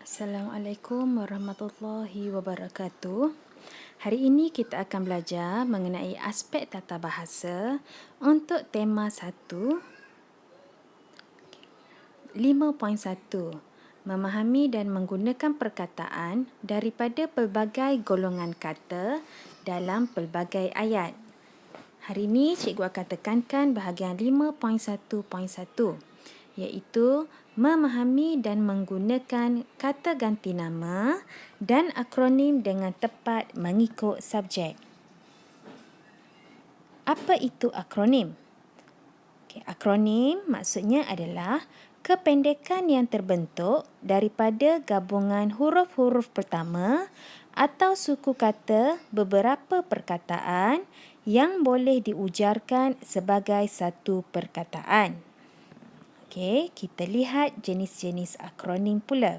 Assalamualaikum warahmatullahi wabarakatuh. Hari ini kita akan belajar mengenai aspek tata bahasa untuk tema 5.1. Memahami dan menggunakan perkataan daripada pelbagai golongan kata dalam pelbagai ayat. Hari ini cikgu akan tekankan bahagian 5.1.1 iaitu memahami dan menggunakan kata ganti nama dan akronim dengan tepat mengikut subjek. Apa itu akronim? Akronim maksudnya adalah kependekan yang terbentuk daripada gabungan huruf-huruf pertama atau suku kata beberapa perkataan yang boleh diujarkan sebagai satu perkataan. Kita lihat jenis-jenis akronim pula.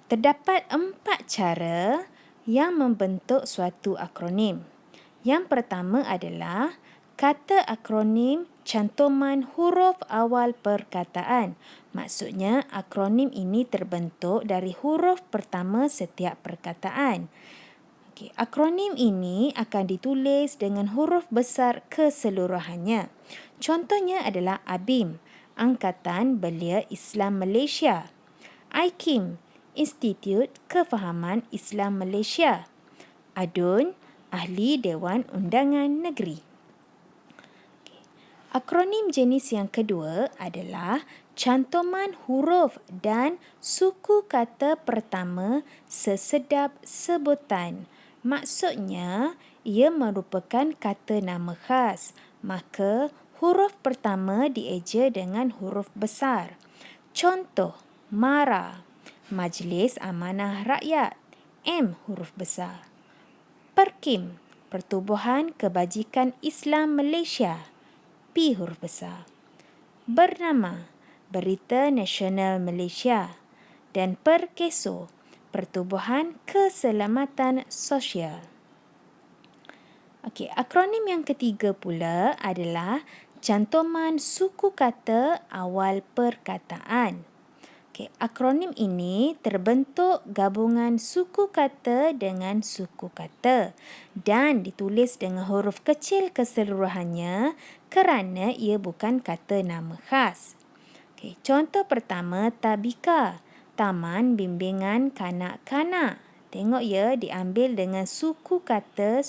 Terdapat 4 cara yang membentuk suatu akronim. Yang pertama adalah kata akronim cantuman huruf awal perkataan. Maksudnya akronim ini terbentuk dari huruf pertama setiap perkataan. Akronim ini akan ditulis dengan huruf besar keseluruhannya. Contohnya adalah ABIM, Angkatan Belia Islam Malaysia. IKIM, Institut Kefahaman Islam Malaysia. ADUN, Ahli Dewan Undangan Negeri. Akronim jenis yang kedua adalah cantuman huruf dan suku kata pertama sesedap sebutan. Maksudnya, ia merupakan kata nama khas. Maka, huruf pertama dieja dengan huruf besar. Contoh, MARA, Majlis Amanah Rakyat. M huruf besar. PERKIM, Pertubuhan Kebajikan Islam Malaysia. P huruf besar. Bernama, Berita Nasional Malaysia. Dan PERKESO, Pertubuhan Keselamatan Sosial. Akronim yang ketiga pula adalah cantuman suku kata awal perkataan. Akronim ini terbentuk gabungan suku kata dengan suku kata dan ditulis dengan huruf kecil keseluruhannya kerana ia bukan kata nama khas. Contoh pertama, Tabika, Taman Bimbingan Kanak-kanak. Tengok ya, diambil dengan suku kata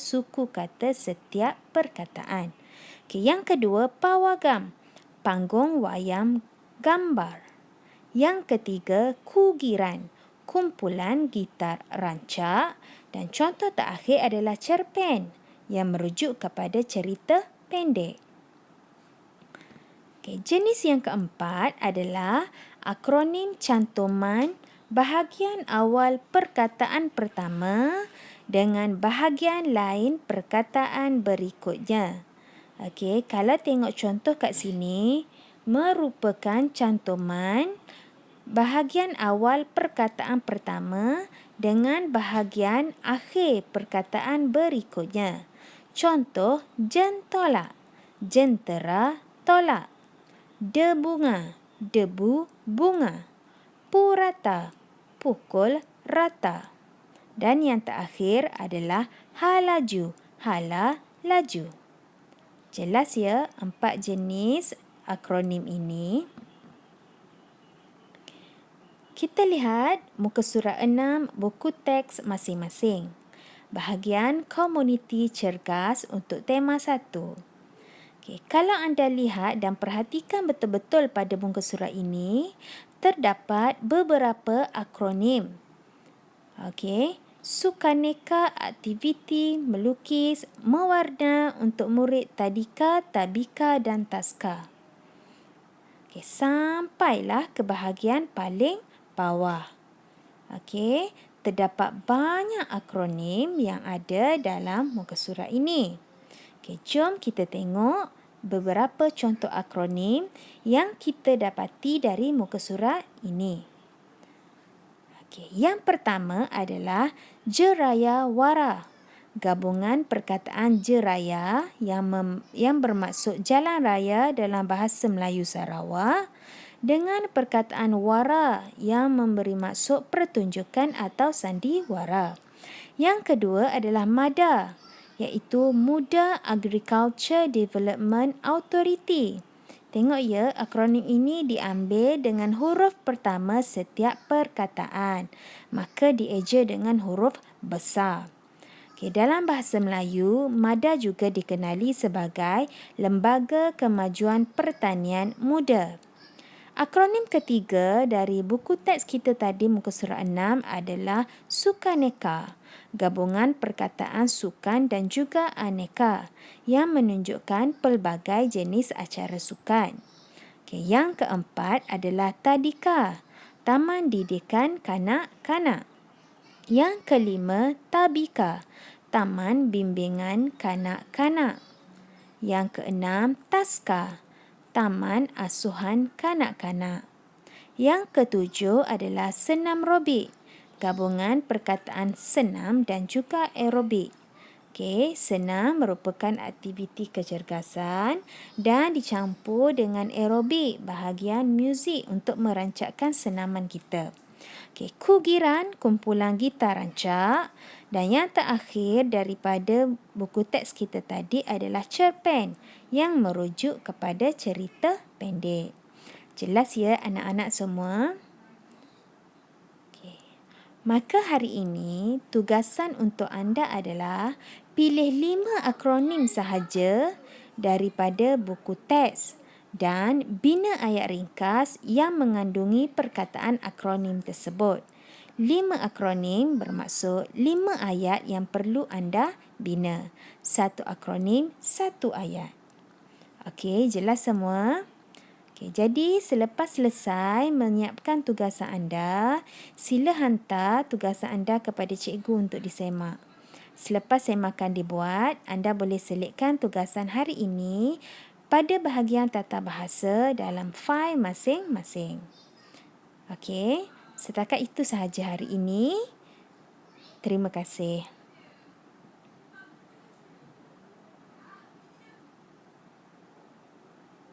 setiap perkataan. Yang kedua, Pawagam, Panggung Wayang Gambar. Yang ketiga, Kugiran, kumpulan gitar rancak. Dan contoh terakhir adalah Cerpen yang merujuk kepada cerita pendek. Jenis yang keempat adalah akronim cantuman bahagian awal perkataan pertama dengan bahagian lain perkataan berikutnya. Kalau tengok contoh kat sini, merupakan cantuman bahagian awal perkataan pertama dengan bahagian akhir perkataan berikutnya. Contoh, jentolak, jentera, tolak. Debunga, debu, bunga. Purata, pukul, rata. Dan yang terakhir adalah halaju, hala, laju. Jelas ya 4 jenis akronim ini. Kita lihat muka surat 6 buku teks masing-masing. Bahagian komuniti cergas untuk tema 1. Kalau anda lihat dan perhatikan betul-betul pada muka surat ini, terdapat beberapa akronim. Sukaneka aktiviti melukis, mewarna untuk murid tadika, tabika dan taska. Sampailah ke bahagian paling bawah. Terdapat banyak akronim yang ada dalam muka surat ini. Jom kita tengok beberapa contoh akronim yang kita dapati dari muka surat ini. Yang pertama adalah Jeraya Wara. Gabungan perkataan jeraya yang bermaksud jalan raya dalam bahasa Melayu Sarawak dengan perkataan wara yang memberi maksud pertunjukan atau sandiwara. Yang kedua adalah MADA, iaitu Muda Agriculture Development Authority. Tengok ya, akronim ini diambil dengan huruf pertama setiap perkataan. Maka dieja dengan huruf besar. Dalam bahasa Melayu, MADA juga dikenali sebagai Lembaga Kemajuan Pertanian Muda. Akronim ketiga dari buku teks kita tadi, muka surat 6 adalah Sukaneka, gabungan perkataan sukan dan juga aneka yang menunjukkan pelbagai jenis acara sukan. Yang keempat adalah Tadika, Taman Didikan Kanak-kanak. Yang kelima, Tabika, Taman Bimbingan Kanak-kanak. Yang keenam, Taska, Taman Asuhan Kanak-kanak. Yang ketujuh adalah Senam Robik, gabungan perkataan senam dan juga aerobik. Senam merupakan aktiviti kecergasan dan dicampur dengan aerobik, bahagian muzik untuk merancakkan senaman kita. Kugiran, kumpulan gitar rancak. Dan yang terakhir daripada buku teks kita tadi adalah cerpen yang merujuk kepada cerita pendek. Jelas ya anak-anak semua? Maka hari ini tugasan untuk anda adalah pilih 5 akronim sahaja daripada buku teks dan bina ayat ringkas yang mengandungi perkataan akronim tersebut. 5 akronim bermaksud 5 ayat yang perlu anda bina. 1 akronim, 1 ayat. Okey, jelas semua? Jadi selepas selesai menyiapkan tugasan anda, sila hantar tugasan anda kepada cikgu untuk disemak. Selepas semakan dibuat, anda boleh selitkan tugasan hari ini pada bahagian tata bahasa dalam fail masing-masing. Okey, setakat itu sahaja hari ini. Terima kasih.